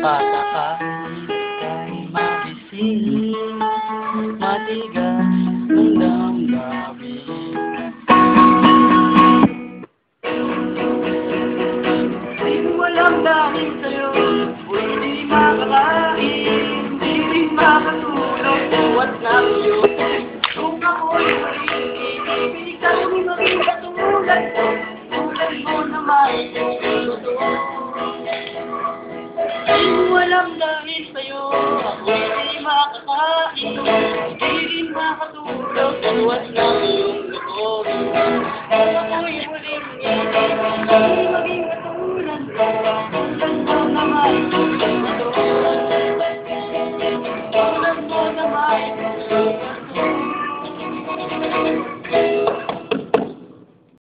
Patakain kay mabising, matigas ng damdamin. Di mo alam dahil sa'yo, hindi makakain, di rin makatulog, buwat na iyo. Kung ako'y maligid, ikaw ay maging katulad ko, tulad mo na may totoo. Di mo alam dahil sa'yo, ako'y hindi makakain, di rin makatulog, buwat na iyong luto. Kung ako'y muling hindi maging